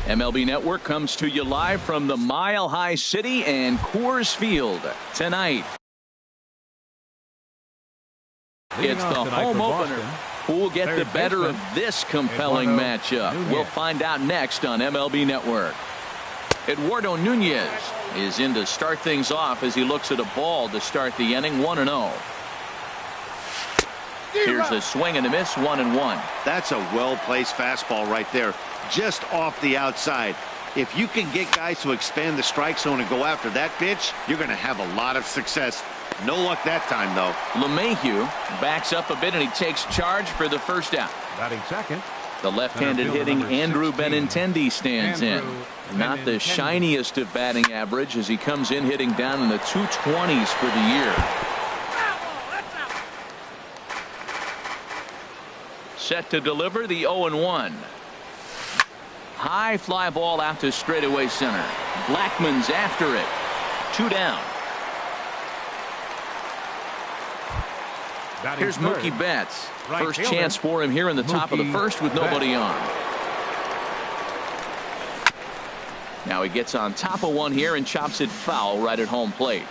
MLB Network comes to you live from the Mile High City and Coors Field tonight. It's the home opener. Who will get the better of this compelling matchup? We'll find out next on MLB Network. Eduardo Nunez is in to start things off as he looks at a ball to start the inning. 1-0. Here's a swing and a miss. 1-1. That's a well-placed fastball right there, just off the outside. If you can get guys to expand the strike zone and go after that pitch, you're going to have a lot of success. No luck that time, though. LeMahieu backs up a bit, and he takes charge for the first out. Batting second. The left-handed hitting Andrew Benintendi stands in. Not the shiniest of batting average as he comes in hitting down in the 220s for the year. Set to deliver the 0-1. High fly ball out to straightaway center. Blackmon's after it. 2 down. Here's Mookie Betts. First chance for him here in the top of the first with nobody on. Now he gets on top of one here and chops it foul right at home plate.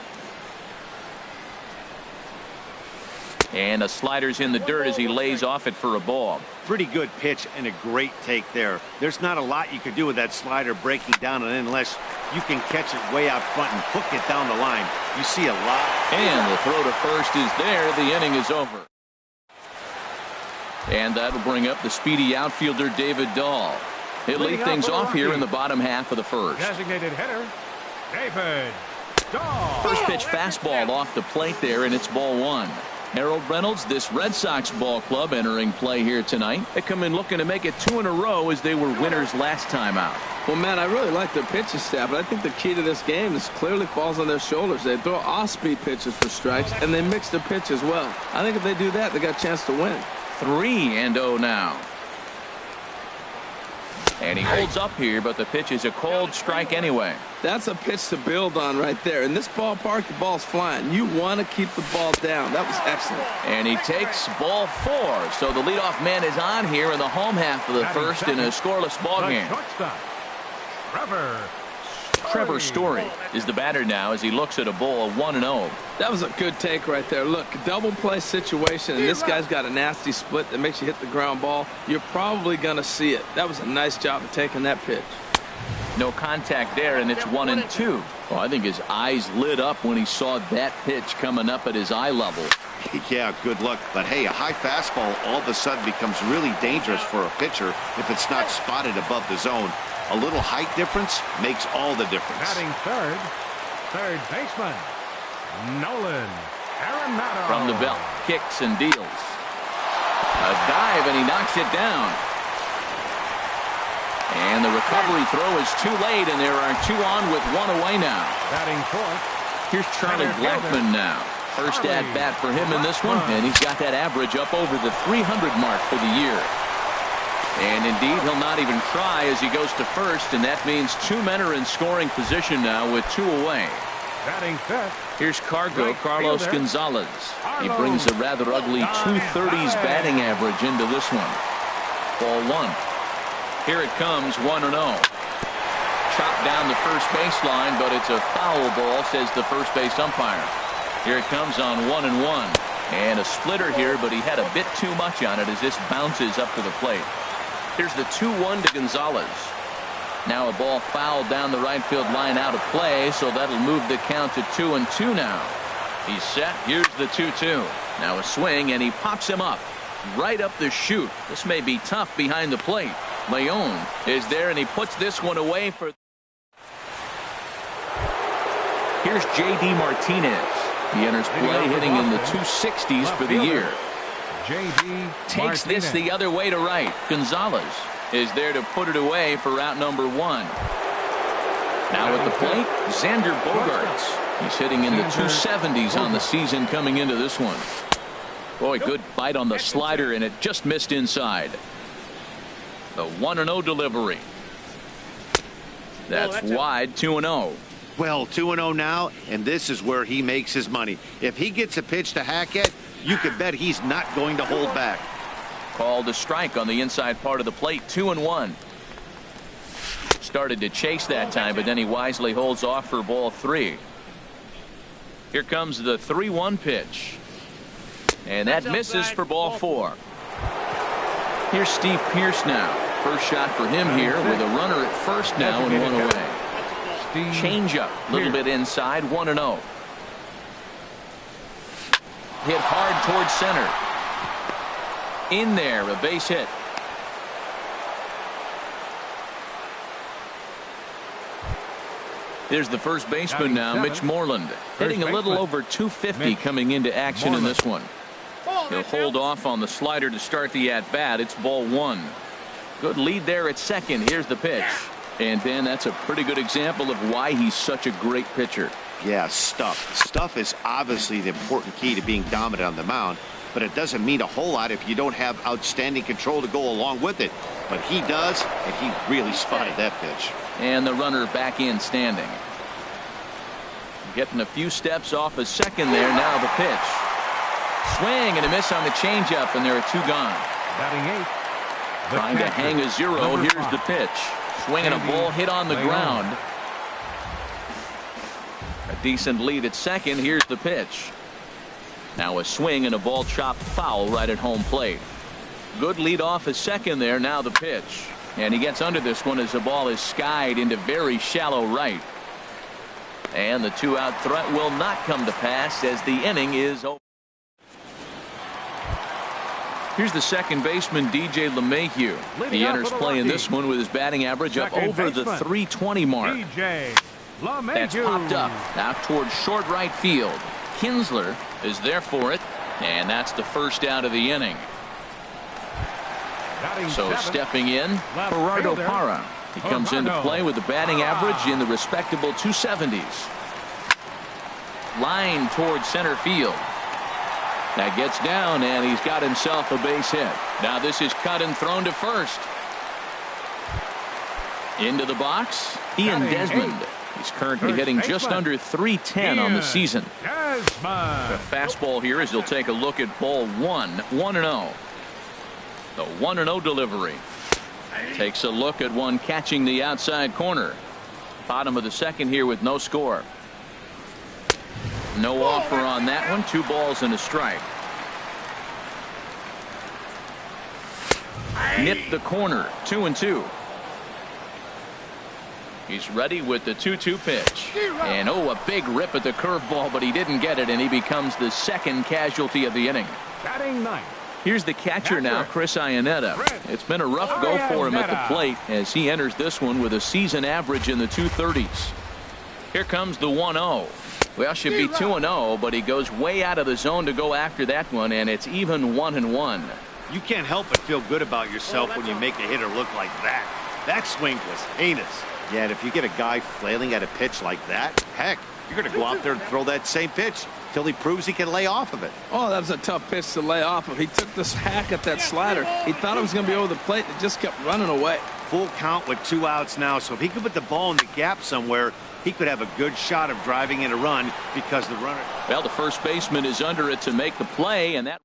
And a slider's in the dirt as he lays off it for a ball. Pretty good pitch and a great take there. There's not a lot you could do with that slider breaking down and in unless you can catch it way out front and hook it down the line. You see a lot. And the throw to first is there. The inning is over. And that'll bring up the speedy outfielder David Dahl. He'll lead things off here in the bottom half of the first. Designated hitter, David Dahl. First pitch fastball off the plate there, and it's ball 1. Harold Reynolds, this Red Sox ball club entering play here tonight. They come in looking to make it 2 in a row as they were winners last time out. Well, man, I really like their pitching staff, but I think the key to this game is clearly falls on their shoulders. They throw off-speed pitches for strikes, and they mix the pitch as well. I think if they do that, they got a chance to win. 3-0 now. And he holds up here, but the pitch is a cold strike anyway. That's a pitch to build on right there. In this ballpark, the ball's flying. You want to keep the ball down. That was excellent. And he takes ball 4. So the leadoff man is on here in the home half of the first in a scoreless ball game. Trevor Story is the batter now as he looks at a ball 1-0. That was a good take right there. Look, double play situation, and this guy's got a nasty split that makes you hit the ground ball. You're probably going to see it. That was a nice job of taking that pitch. No contact there, and it's 1-2. Well, I think his eyes lit up when he saw that pitch coming up at his eye level. Yeah, good luck. But hey, a high fastball all of a sudden becomes really dangerous for a pitcher if it's not spotted above the zone. A little height difference makes all the difference. Batting third baseman, Nolan Arenado. From the belt, kicks and deals. A dive, and he knocks it down. And the recovery throw is too late, and there are 2 on with 1 away now. Batting fourth. Here's Charlie Blackmon now. First at bat for him in this one, and he's got that average up over the 300 mark for the year. And indeed, he'll not even try as he goes to first, and that means 2 men are in scoring position now with 2 away. Batting fifth. Here's Carlos Gonzalez. He brings a rather ugly 230s batting average into this one. Ball 1. Here it comes, 1-0. Chopped down the first baseline, but it's a foul ball, says the first base umpire. Here it comes on 1-1. And a splitter here, but he had a bit too much on it as this bounces up to the plate. Here's the 2-1 to Gonzalez. Now a ball fouled down the right field line out of play, so that'll move the count to 2-2 now. He's set. Here's the 2-2. Now a swing, and he pops him up. Right up the chute. This may be tough behind the plate. Leon is there, and he puts this one away for... Here's J.D. Martinez. He enters play hitting in the 260s for the year. Takes this the other way to right. Gonzalez is there to put it away for out number 1. Now at the plate, Xander Bogaerts. He's hitting in the 270s on the season coming into this one. Boy, good bite on the slider, and it just missed inside. The 1-0 delivery. That's wide. 2-0. Well, 2-0 now, and this is where he makes his money. If he gets a pitch to hack at, you could bet he's not going to hold back. Called a strike on the inside part of the plate. 2-1. Started to chase that time, but then he wisely holds off for ball 3. Here comes the 3-1 pitch. And that misses for ball 4. Here's Steve Pearce now. First shot for him here with a runner at first now and one away. Change up, a little bit inside, 1-0. Hit hard towards center. In there, a base hit. Here's the first baseman now, Mitch Moreland, hitting a little over 250 coming into action in this one. He'll hold off on the slider to start the at-bat. It's ball 1. Good lead there at second. Here's the pitch. And then that's a pretty good example of why he's such a great pitcher. Yeah, stuff. Stuff is obviously the important key to being dominant on the mound, but it doesn't mean a whole lot if you don't have outstanding control to go along with it. But he does, and he really spotted that pitch. And the runner back in standing. Getting a few steps off a second there. Now the pitch. Swing and a miss on the changeup, and there are 2 gone. Batting 8. Trying to hang a 0. Here's the pitch. Swinging a ball hit on the ground. A decent lead at second. Here's the pitch. Now a swing and a ball chopped foul right at home plate. Good lead off at second there. Now the pitch. And he gets under this one as the ball is skied into very shallow right. And the 2-out threat will not come to pass as the inning is over. Here's the second baseman, DJ LeMahieu. He enters play in this one with his batting average up over the 320 mark. That's popped up out towards short right field. Kinsler is there for it, and that's the first out of the inning. So stepping in, Gerardo Parra. He comes into play with the batting average in the respectable 270s. Line towards center field. That gets down, and he's got himself a base hit. Now this is cut and thrown to first. Into the box, Ian Desmond. He's currently hitting just under 310 on the season. The fastball here as he'll take a look at ball 1, 1-0. The 1-0 delivery. Takes a look at one catching the outside corner. Bottom of the second here with no score. No offer on that one. 2 balls and a strike. Nipped the corner. 2-2. He's ready with the 2-2 pitch. And a big rip at the curveball, but he didn't get it, and he becomes the second casualty of the inning. Batting 9. Here's the catcher now, Chris Iannetta. It's been a rough go for him at the plate as he enters this one with a season average in the 230s. Here comes the 1-0. Well, should be 2-0, but he goes way out of the zone to go after that one, and it's even 1-1. You can't help but feel good about yourself when you make a hitter look like that. That swing was heinous. Yeah, and if you get a guy flailing at a pitch like that, heck, you're going to go out there and throw that same pitch till he proves he can lay off of it. Oh, that was a tough pitch to lay off of. He took this hack at that slider. He thought it was going to be over the plate. It just kept running away. Full count with 2 outs now, so if he could put the ball in the gap somewhere, he could have a good shot of driving in a run because the runner. Well, the first baseman is under it to make the play, and that.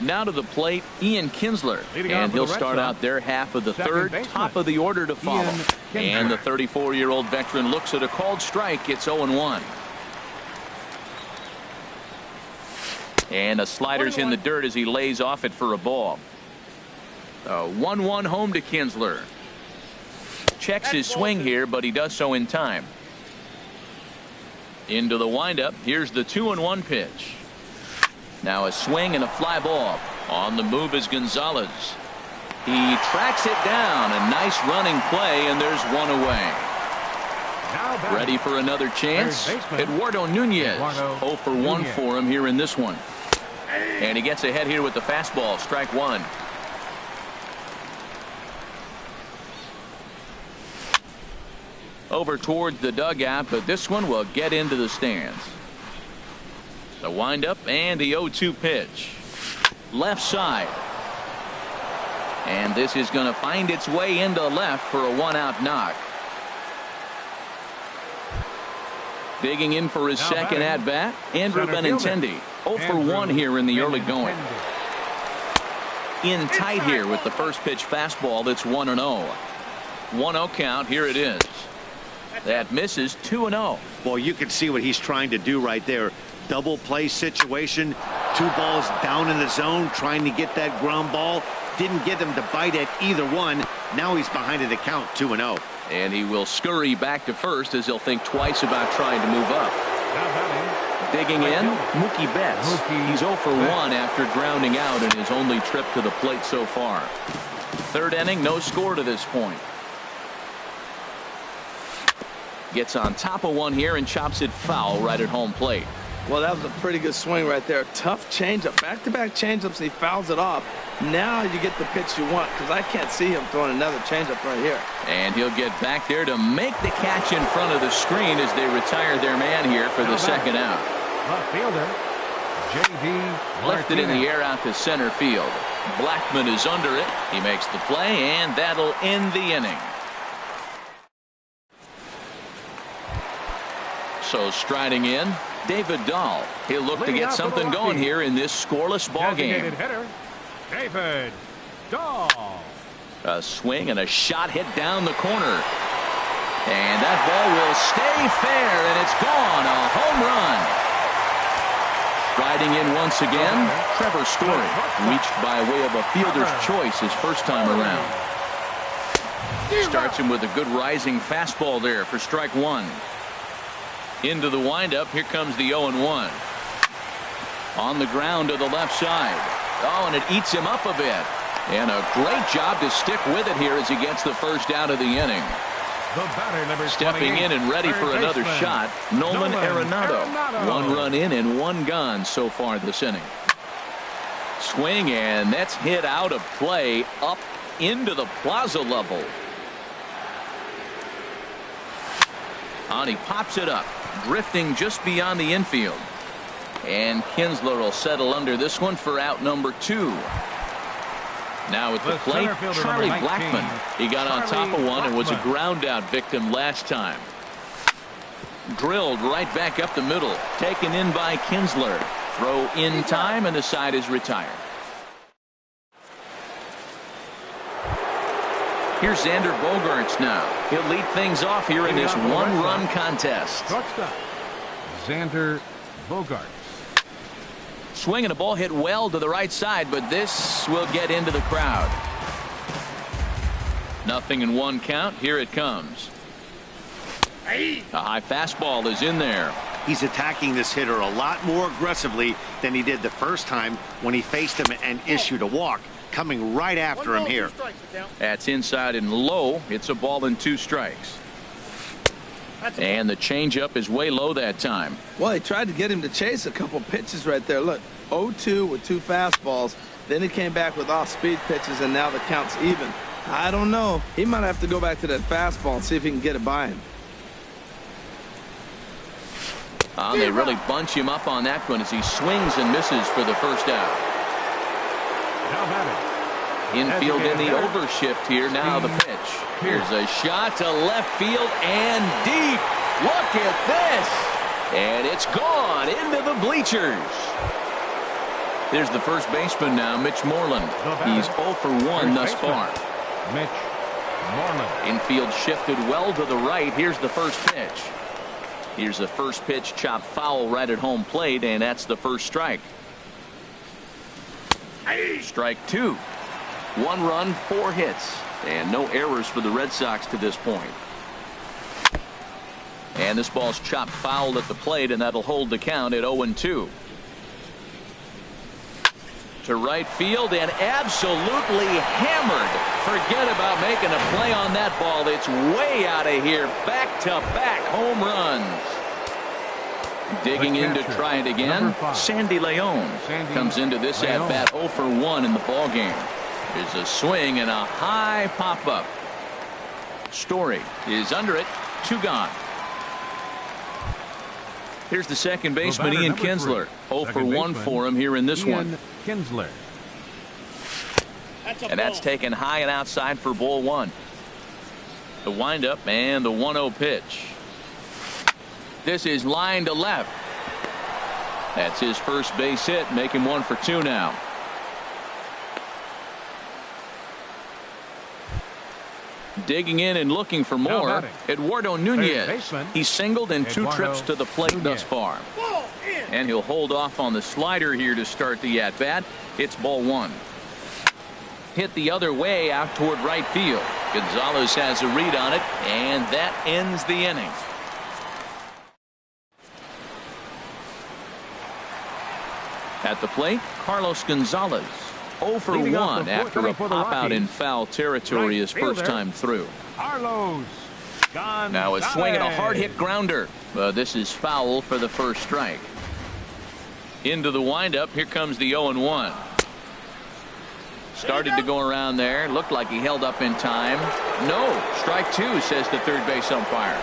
Now to the plate, Ian Kinsler, and he'll start out their half of the third, top of the order to follow. And the 34-year-old veteran looks at a called strike. It's 0-1. And a slider's in the dirt as he lays off it for a ball. 1-1 home to Kinsler. Checks his swing here, but he does so in time. Into the windup. Here's the 2-1 pitch. Now a swing and a fly ball. On the move is Gonzalez. He tracks it down. A nice running play, and there's one away. Ready for another chance. Eduardo Nunez. 0 for 1 for him here in this one. And he gets ahead here with the fastball. Strike 1. Over toward the dugout, but this one will get into the stands. The windup and the 0-2 pitch. Left side. And this is going to find its way into left for a 1-out knock. Digging in for his second at-bat, Andrew Benintendi. 0 for 1 here in the early going. in tight here with the first pitch fastball. That's 1-0. 1-0 count. Here it is. That misses. 2-0. Well, you can see what he's trying to do right there. Double play situation. 2 balls down in the zone, trying to get that ground ball. Didn't get him to bite at either one. Now he's behind in the count, 2-0. And he will scurry back to first as he'll think twice about trying to move up. Digging in, Mookie Betts. He's 0 for 1 after grounding out in his only trip to the plate so far. Third inning, no score to this point. Gets on top of one here and chops it foul right at home plate. Well, that was a pretty good swing right there. Tough changeup. Back-to-back changeups, he fouls it off. Now you get the pitch you want, because I can't see him throwing another changeup right here. And he'll get back there to make the catch in front of the screen as they retire their man here for the second out. Left fielder, J.D. Lifted in the air out to center field. Blackman is under it. He makes the play, and that'll end the inning. So striding in, David Dahl. He'll look to get something going here in this scoreless ball game. Hitter, David Dahl. A swing and a shot hit down the corner. And that ball will stay fair, and it's gone. A home run. Riding in once again, Trevor Story. Reached by way of a fielder's choice his first time around. Starts him with a good rising fastball there for strike 1. Into the windup. Here comes the 0-1. On the ground to the left side. Oh, and it eats him up a bit. And a great job to stick with it here as he gets the first out of the inning. Stepping in and ready for another shot, Nolan Arenado. 1 run in and 1 gone so far this inning. Swing, and that's hit out of play up into the plaza level. And he pops it up, drifting just beyond the infield. And Kinsler will settle under this one for out number 2. Now at the plate, Charlie Blackman. He got on top of one and was a ground out victim last time. Drilled right back up the middle. Taken in by Kinsler. Throw in time, and the side is retired. Here's Xander Bogaerts now. He'll lead things off here in this 1-run contest. Xander Bogaerts. Swing and a ball hit well to the right side, but this will get into the crowd. 0-1 count. Here it comes. A high fastball is in there. He's attacking this hitter a lot more aggressively than he did the first time when he faced him and issued a walk. Coming right after him here. That's inside and low. It's a ball and 2 strikes. And the changeup is way low that time. Well, he tried to get him to chase a couple pitches right there. Look, 0-2 with 2 fastballs. Then he came back with off-speed pitches, and now the count's even. I don't know. He might have to go back to that fastball and see if he can get it by him. They really bunch him up on that one as he swings and misses for the first out. Infield in the overshift here. Now the pitch. Here's a shot to left field and deep. Look at this. And it's gone into the bleachers. There's the first baseman now, Mitch Moreland. He's 0 for 1 thus far. Mitch Moreland. Infield shifted well to the right. Here's the first pitch. Here's the first pitch chopped foul right at home plate, and that's the first strike. Strike 2. 1 run, 4 hits, and no errors for the Red Sox to this point. And this ball's chopped foul at the plate, and that'll hold the count at 0-2. To right field and absolutely hammered. Forget about making a play on that ball. It's way out of here. Back-to-back home runs. Digging in to try it again, Sandy Leon comes into this at-bat 0 for 1 in the ballgame. There's a swing and a high pop-up. Story is under it. 2 gone. Here's the second baseman, Ian Kinsler. 0 for 1 for him here in this one. Kinsler. And that's taken high and outside for ball 1. The windup and the 1-0 pitch. This is line to left. That's his first base hit, make him 1 for 2 now. Digging in and looking for more, Eduardo Nunez. He's singled in 2 trips to the plate thus far. And he'll hold off on the slider here to start the at-bat. It's ball 1. Hit the other way out toward right field. Gonzalez has a read on it, and that ends the inning. At the plate, Carlos Gonzalez. 0 for 1 after a pop-out in foul territory his first time through. Now a swing and a hard-hit grounder. This is foul for the first strike. Into the windup. Here comes the 0-1. Started to go around there. Looked like he held up in time. No. Strike 2, says the third base umpire.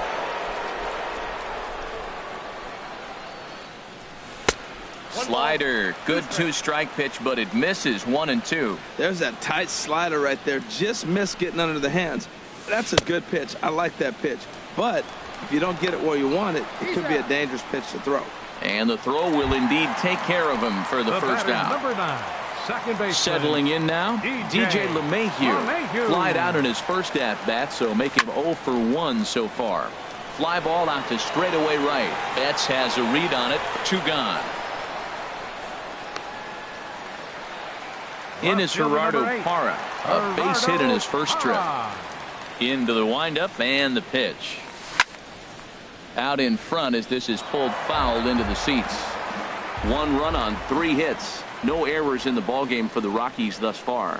Slider. Good 2-strike pitch, but it misses. 1-2. There's that tight slider right there. Just missed getting under the hands. That's a good pitch. I like that pitch. But if you don't get it where you want it, it could be a dangerous pitch to throw. And the throw will indeed take care of him for the first out. Number 9, second base. Settling in now, DJ LeMahieu. Flied out in his first at-bat, so make him 0 for 1 so far. Fly ball out to straightaway right. Betts has a read on it. 2 gone. In is Gerardo Parra. A base hit in his first trip. Into the windup and the pitch. Out in front as this is pulled foul into the seats. 1 run on 3 hits. No errors in the ballgame for the Rockies thus far.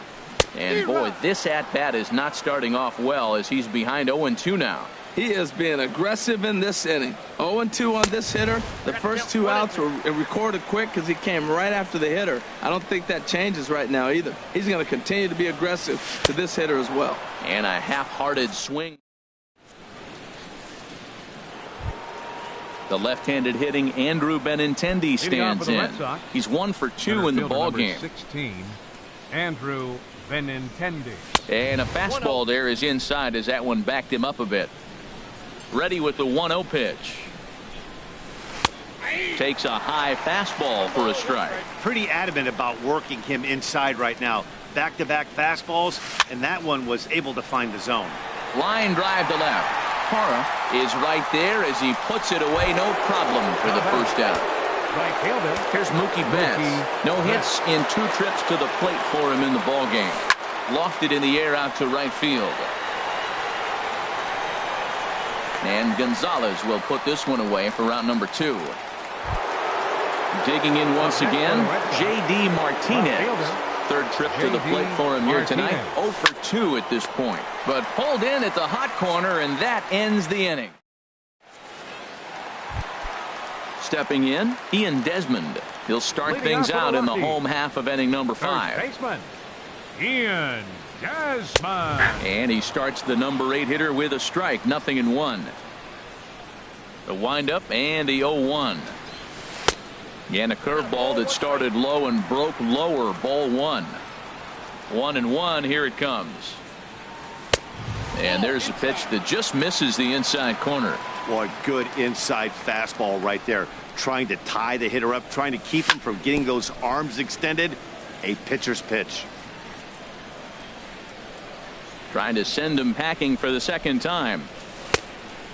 And boy, this at-bat is not starting off well as he's behind 0-2 now. He is being aggressive in this inning. 0-2 on this hitter. The first 2 outs were recorded quick because he came right after the hitter. I don't think that changes right now either. He's going to continue to be aggressive to this hitter as well. And a half-hearted swing. The left-handed hitting Andrew Benintendi stands in. He's 1 for 2 in the ballgame. 16, Andrew Benintendi. And a fastball there is inside as that one backed him up a bit. Ready with the 1-0 pitch. Takes a high fastball for a strike. Pretty adamant about working him inside right now. Back-to-back fastballs, and that one was able to find the zone. Line drive to left. Parra is right there as he puts it away. No problem for the first out. Right fielder. Here's Mookie Betts. No hits in 2 trips to the plate for him in the ballgame. Lofted in the air out to right field. And Gonzalez will put this one away for round number 2. Digging in once again, J.D. Martinez. 3rd trip to the plate for him here tonight. 0 for 2 at this point. But pulled in at the hot corner, and that ends the inning. Stepping in, Ian Desmond. He'll start things out in the home half of inning number 5. Baseman, Ian Desmond. And he starts the number 8 hitter with a strike. 0-1. The windup and the 0-1. And a curveball that started low and broke lower. Ball 1. 1-1. Here it comes. And there's a pitch that just misses the inside corner. Boy, good inside fastball right there. Trying to tie the hitter up, trying to keep him from getting those arms extended. A pitcher's pitch. Trying to send him packing for the second time.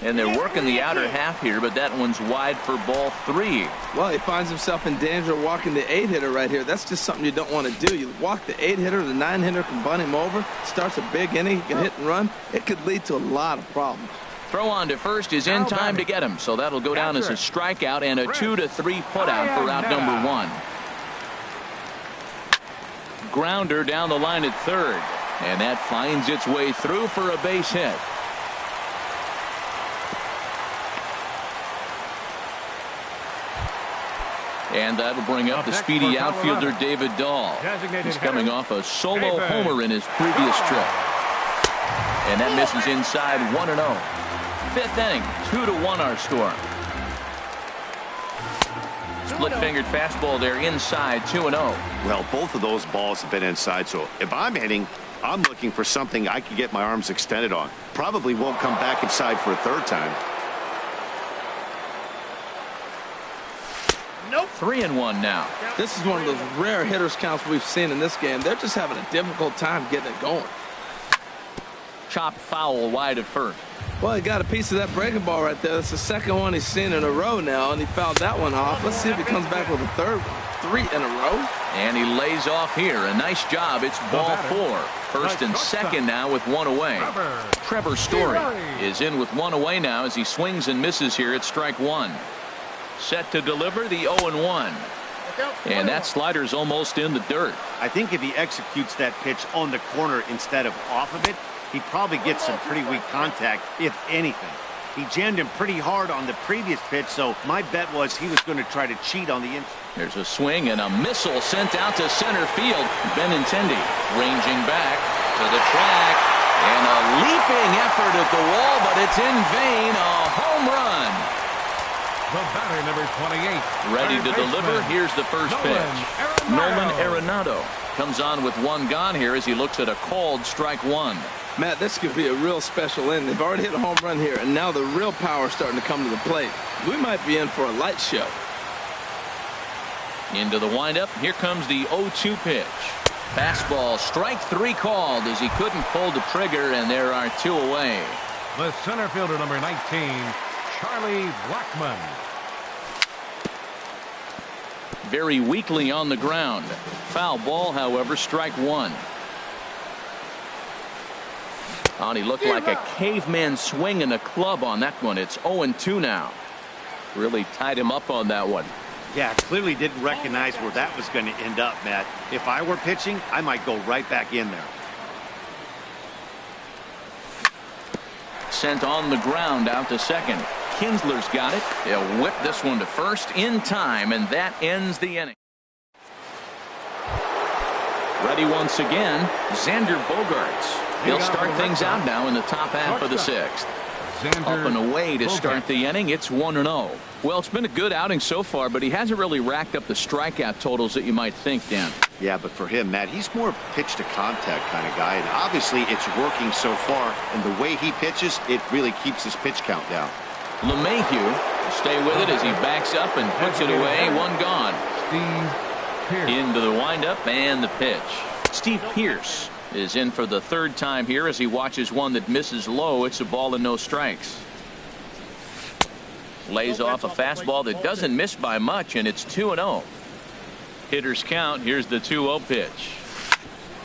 And they're working the outer half here, but that one's wide for ball 3. Well, he finds himself in danger of walking the 8 hitter right here. That's just something you don't want to do. You walk the 8 hitter, the 9 hitter can bunt him over. Starts a big inning, he can hit and run. It could lead to a lot of problems. Throw on to first is in time to get him, so that'll go down as a strikeout and a 2-3 putout for route number 1. Grounder down the line at 3rd, and that finds its way through for a base hit. And that'll bring up the speedy outfielder David Dahl. He's coming off a solo homer in his previous trip. And that misses inside. 1-0. 5th inning, 2-1 our score. Split-fingered fastball there inside. 2-0. Well, both of those balls have been inside, so if I'm hitting, I'm looking for something I can get my arms extended on. Probably won't come back inside for a 3rd time. 3-1 now. This is one of those rare hitters counts we've seen in this game. They're just having a difficult time getting it going. chopped foul wide of first. Well, he got a piece of that breaking ball right there. That's the second one he's seen in a row now, and he fouled that one off. Let's see if he comes back with a third one. 3 in a row. And he lays off here. A nice job. It's ball 4. First and second now with 1 away. Trevor Story is in with 1 away now as he swings and misses here at strike 1. Set to deliver the 0-1. And that slider's almost in the dirt. I think if he executes that pitch on the corner instead of off of it, he probably gets some pretty weak contact, if anything. He jammed him pretty hard on the previous pitch, so my bet was he was going to try to cheat on the inside. There's a swing and a missile sent out to center field. Benintendi ranging back to the track. And a leaping effort at the wall, but it's in vain. A home run. The batter, number 28. Ready to deliver. Here's the first pitch. Nolan Arenado comes on with 1 gone here as he looks at a called strike 1. Matt, this could be a real special inning. They've already hit a home run here, and now the real power is starting to come to the plate. We might be in for a light show. Into the windup. Here comes the 0-2 pitch. Fastball, strike 3 called as he couldn't pull the trigger, and there are 2 away. The center fielder, number 19, Charlie Blackmon. Very weakly on the ground. Foul ball, however, strike 1. Oh, and he looked like a caveman swinging a club on that one. It's 0-2 now. Really tied him up on that one. Yeah, clearly didn't recognize where that was going to end up, Matt. If I were pitching, I might go right back in there. Sent on the ground out to second. Kinsler's got it. They'll whip this one to first in time, and that ends the inning. Ready once again, Xander Bogaerts. He'll start things out now in the top half of the 6th. Up and away to start the inning. It's 1-0. Well, it's been a good outing so far, but he hasn't really racked up the strikeout totals that you might think, Dan. Yeah, but for him, Matt, he's more pitch to contact kind of guy, and obviously it's working so far, and the way he pitches, it really keeps his pitch count down. LeMahieu will stay with it as he backs up and puts it away. 1 gone. Into the windup and the pitch. Steve Pearce is in for the 3rd time here as he watches one that misses low. It's a ball and no strikes. Lays off a fastball that doesn't miss by much, and it's 2-0. Hitters count. Here's the 2-0 pitch.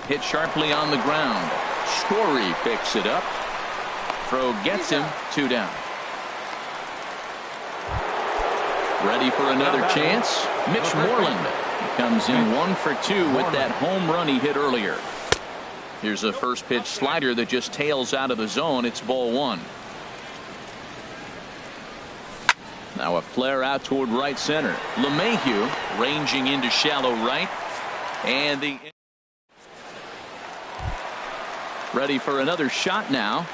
Hit sharply on the ground. Story picks it up. Throw gets him. 2 down. Ready for another chance. Mitch Moreland comes in 1 for 2 with that home run he hit earlier. Here's a first pitch slider that just tails out of the zone. It's ball 1. Now a flare out toward right center. LeMahieu ranging into shallow right. And the ready for another shot now.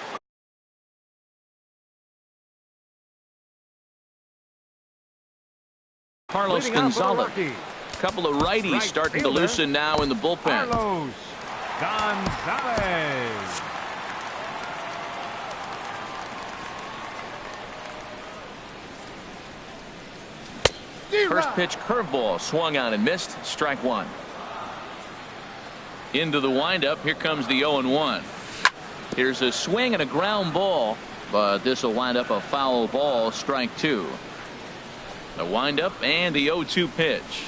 Carlos Gonzalez. A couple of righties starting to loosen now in the bullpen. Carlos Gonzalez. First pitch curveball swung on and missed. Strike 1. Into the windup. Here comes the 0-1. Here's a swing and a ground ball, but this will wind up a foul ball. Strike 2. The windup and the 0-2 pitch.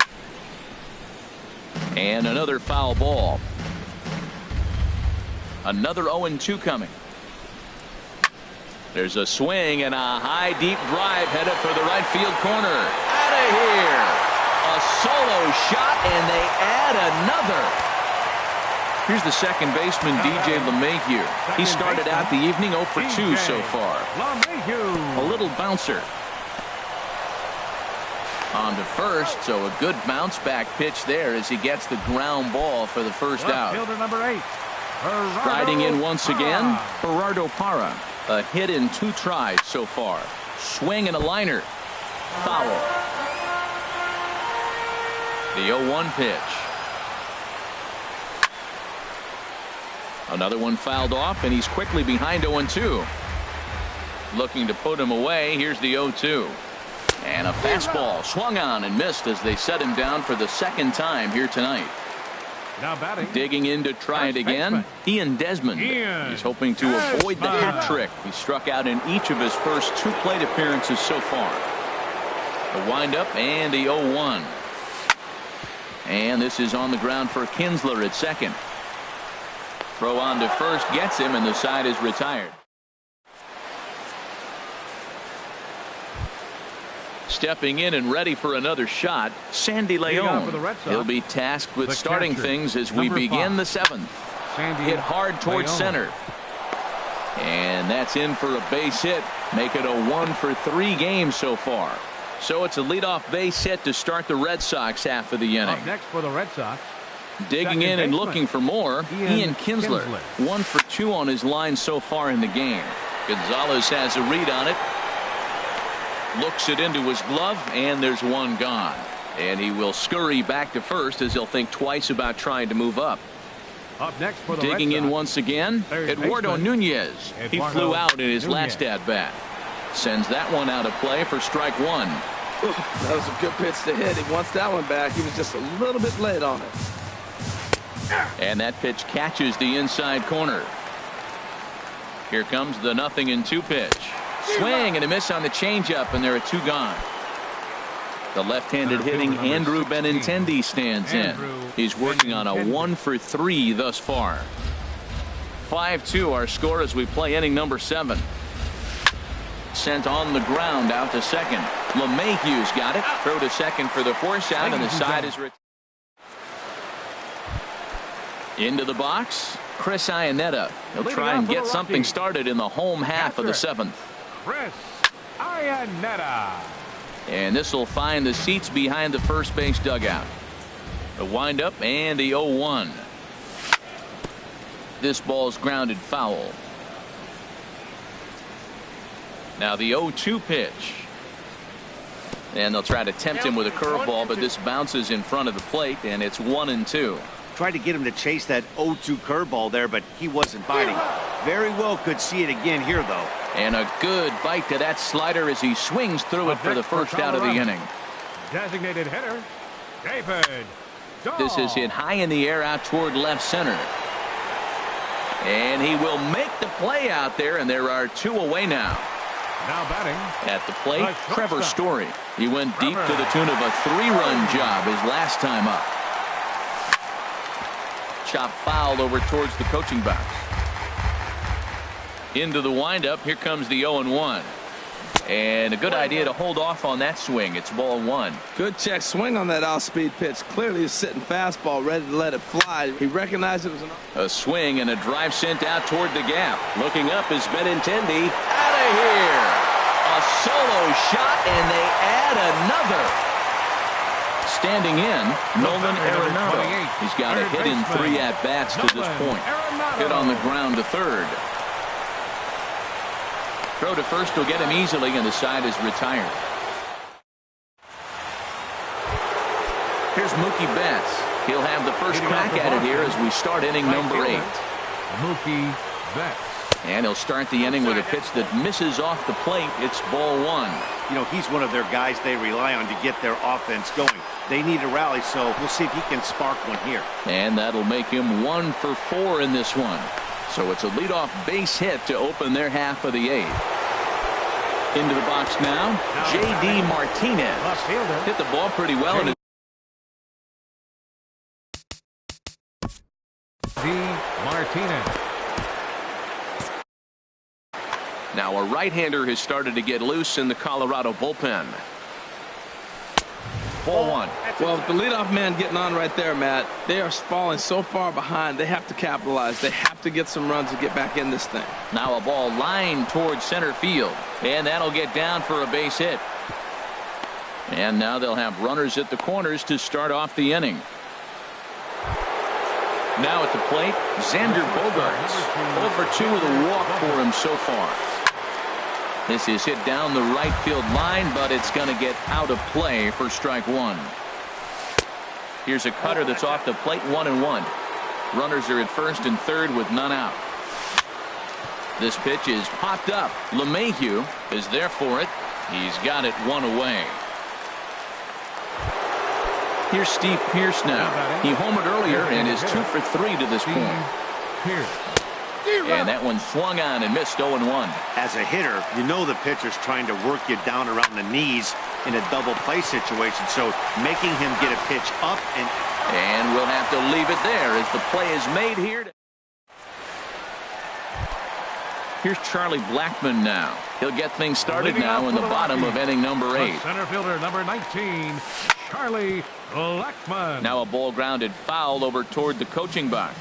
And another foul ball. Another 0-2 coming. There's a swing and a high deep drive headed for the right field corner. Out of here. A solo shot, and they add another. Here's the second baseman, DJ LeMahieu. He started out the evening 0 for 2 so far. A little bouncer. On to first, so a good bounce back pitch there as he gets the ground ball for the first out. Fielder number 8. Striding in once again, Gerardo Parra. A hit in 2 tries so far. Swing and a liner. Foul. The 0-1 pitch. Another one fouled off, and he's quickly behind 0-2. Looking to put him away. Here's the 0-2. And a fastball swung on and missed as they set him down for the 2nd time here tonight. Now batting. Digging in to try it again, Ian Desmond. He's hoping to avoid the hat trick. He struck out in each of his first 2 plate appearances so far. The windup and the 0-1. And this is on the ground for Kinsler at second. Throw on to first gets him, and the side is retired. Stepping in and ready for another shot, Sandy Leon. He'll be tasked with starting things as we begin the 7th. Hit hard towards center. And that's in for a base hit. Make it a 1-for-3 game so far. So it's a leadoff base hit to start the Red Sox half of the inning. Up next for the Red Sox. Digging in and looking for more, Ian Kinsler. 1 for 2 on his line so far in the game. Gonzalez has a read on it. Looks it into his glove, and there's one gone. And he will scurry back to first as he'll think twice about trying to move up. Up next for the Digging Red in Sox, once again, Eduardo Nunez. He flew out in his last at-bat. Sends that one out of play for strike 1. That was a good pitch to hit. He wants that one back. He was just a little bit late on it. And that pitch catches the inside corner. Here comes the 0-2 pitch. Swing and a miss on the changeup, and there are 2 gone. The left-handed hitting Andrew Benintendi stands in. He's working on a 1-for-3 thus far. 5-2 our score as we play inning number 7. Sent on the ground out to second. LeMahieu's got it. Throw to second for the force out, and the side is retired. Into the box, Chris Iannetta. He'll try and get something started in the home half of the 7th. Chris Iannetta. And this will find the seats behind the first base dugout. The windup and the 0-1. This ball's grounded foul. Now the 0-2 pitch. And they'll try to tempt him with a curveball, but this bounces in front of the plate, and it's 1-2. Tried to get him to chase that 0-2 curveball there, but he wasn't biting. Very well could see it again here, though. And a good bite to that slider as he swings through it for the first out of the inning. Designated hitter, David Dahl. This is hit high in the air out toward left center. And he will make the play out there, and there are 2 away now. Now batting. At the plate, Trevor Story. He went deep to the tune of a 3-run job his last time up. Chop foul over towards the coaching box. Into the windup. Here comes the 0-1. And a good idea to hold off on that swing. It's ball 1. Good check swing on that off-speed pitch. Clearly a sitting fastball ready to let it fly. He recognized it was a swing and a drive sent out toward the gap. Looking up is Benintendi. Out of here. A solo shot, and they add another. Standing in, Nolan Arenado. He's got a hit in 3 at-bats to this point. Hit on the ground to third. Throw to first will get him easily, and the side is retired. Here's Mookie Betts. He'll have the first crack at it here as we start inning number 8. Mookie Betts. And he'll start the inning with a pitch that misses off the plate. It's ball 1. You know, he's one of their guys they rely on to get their offense going. They need a rally, so we'll see if he can spark one here. And that'll make him 1 for 4 in this one. So it's a leadoff base hit to open their half of the 8th. Into the box now, J.D. Martinez. Hit the ball pretty well. Martinez. Now a right-hander has started to get loose in the Colorado bullpen. Ball 1. Well, with the leadoff man getting on right there, Matt, they are falling so far behind. They have to capitalize. They have to get some runs to get back in this thing. Now a ball lined towards center field, and that'll get down for a base hit. And now they'll have runners at the corners to start off the inning. Now at the plate, Xander Bogaerts. 0 for 2 with a walk for him so far. This is hit down the right field line, but it's going to get out of play for strike 1. Here's a cutter that's off the plate, 1-1. Runners are at first and third with none out. This pitch is popped up. LeMahieu is there for it. He's got it 1 away. Here's Steve Pearce now. He homered earlier and is 2 for 3 to this point. And that one swung on and missed 0-1. As a hitter, you know the pitcher's trying to work you down around the knees in a double play situation, so making him get a pitch up and we'll have to leave it there as the play is made here. Here's Charlie Blackmon now. He'll get things started now in the bottom of inning number 8. Center fielder number 19, Charlie Blackmon. Now a ball grounded foul over toward the coaching box.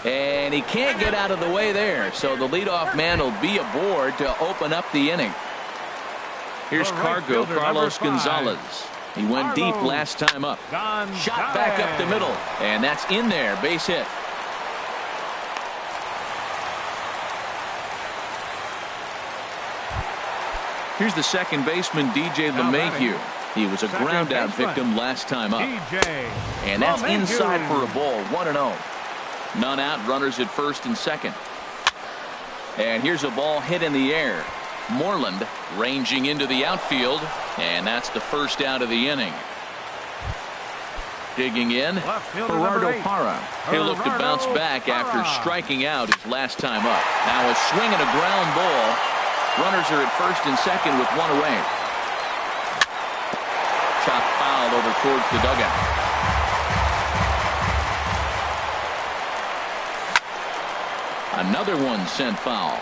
And he can't get out of the way there, so the leadoff man will be aboard to open up the inning. Here's Cargo, Carlos Gonzalez. He went deep last time up. Shot back up the middle, and that's in there, base hit. Here's the second baseman, DJ LeMahieu. He was a ground out victim last time up. And that's inside for a ball, 1-0. None out, runners at first and second. And here's a ball hit in the air. Moreland ranging into the outfield, and that's the first out of the inning. Digging in, Gerardo Parra. He'll look to bounce back after striking out his last time up. Now a swing and a ground ball. Runners are at first and second with one away. Chop foul over towards the dugout. Another one sent foul.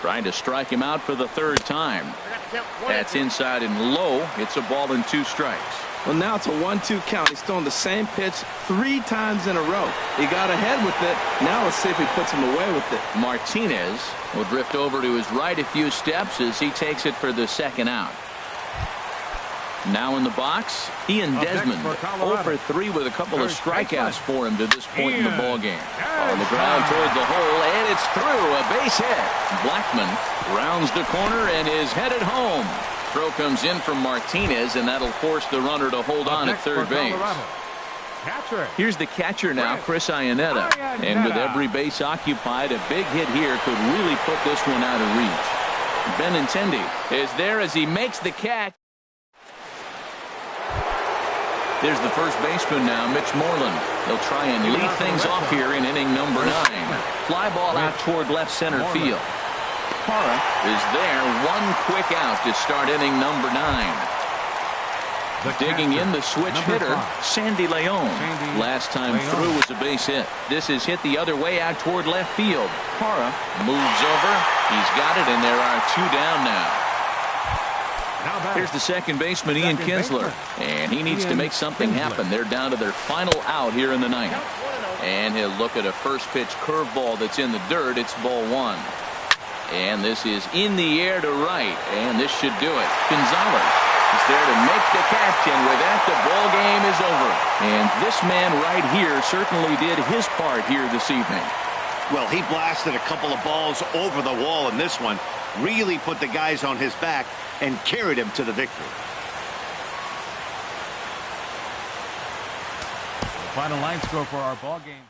Trying to strike him out for the third time. That's inside and low. It's a ball and 2 strikes. Well, now it's a 1-2 count. He's thrown the same pitch 3 times in a row. He got ahead with it. Now let's see if he puts him away with it. Martinez will drift over to his right a few steps as he takes it for the second out. Now in the box, Ian Desmond, 0 for 3 with a couple of strikeouts for him to this point in the ballgame. On the ground toward the hole, and it's through, a base hit. Blackmon rounds the corner and is headed home. Throw comes in from Martinez, and that'll force the runner to hold on at third base. Here's the catcher now, Chris Iannetta. And with every base occupied, a big hit here could really put this one out of reach. Benintendi is there as he makes the catch. There's the first baseman now, Mitch Moreland. He'll try and lead things off here in inning number 9. Fly ball out toward left center field. Parra is there, one quick out to start inning number 9. Digging in the switch hitter, Sandy Leon. Last time through was a base hit. This is hit the other way out toward left field. Parra moves over. He's got it, and there are 2 down now. Here's the second baseman, Ian Kinsler, and he needs to make something happen. They're down to their final out here in the 9th. And he'll look at a first pitch curveball that's in the dirt. It's ball 1. And this is in the air to right, and this should do it. Gonzalez is there to make the catch, and with that, the ball game is over. And this man right here certainly did his part here this evening. Well, he blasted a couple of balls over the wall in this one, really put the guys on his back and carried him to the victory. The final line score for our ball game.